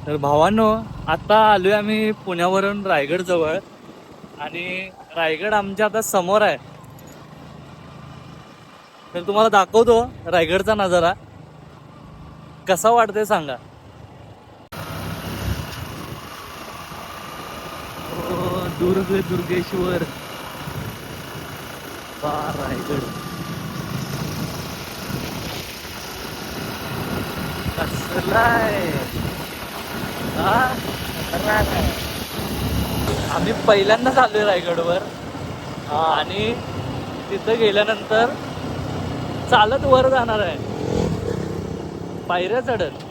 तर भावांनो, आता आलोय आम्ही पुण्यावरून रायगड जवळ आणि रायगड आमच्या आता समोर आहे. तर तुम्हाला दाखवतो रायगडचा नजारा कसा वाटतोय सांगा. दुर्ग दुर्गेश्वर रायगड कसलाय आम्ही पहिल्यांदाच आलोय रायगडवर आणि तिथं गेल्यानंतर चालत वर जाणार आहे, पायऱ्या चढत.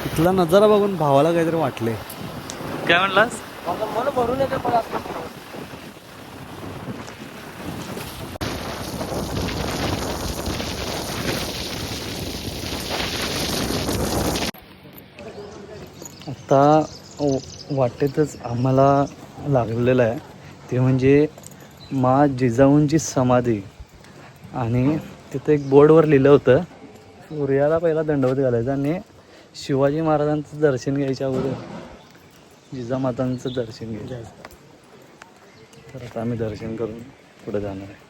इथला नजारा बघून भावाला काहीतरी वाटले. काय म्हणलास? मला भरून येते पण आता वाटेतच आम्हाला लागलेलं आहे ते म्हणजे मा जिजाऊंची समाधी. आणि तिथं एक बोर्डवर लिहिलं होतं सूर्याला पहिला दंडवत घालायचा आणि शिवाजी महाराजांचं दर्शन घ्यायच्या अगोदर जिजामातांचं दर्शन घ्यायचं. तर आता आम्ही दर्शन करून पुढे जाणार आहे.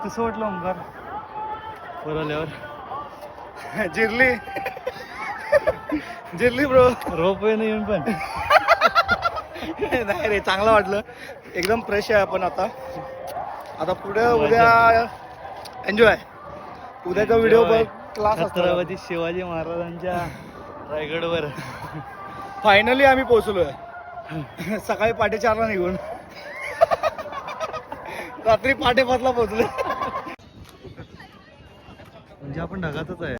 कसं वाटलं ओंकार वर आल्यावर? जिरली ब्रो. रोप वे येऊन पण नाही रे, चांगलं वाटलं. एकदम फ्रेश आहे आपण आता. पुढे उद्या एन्जॉय. उद्याचा व्हिडिओ बघ, क्लास छत्रपती शिवाजी महाराजांच्या रायगडवर फायनली आम्ही पोहोचलोय. सकाळी 4:30 निघून रात्री 5:30 पोहोचलो. म्हणजे आपण ढगातच आहे.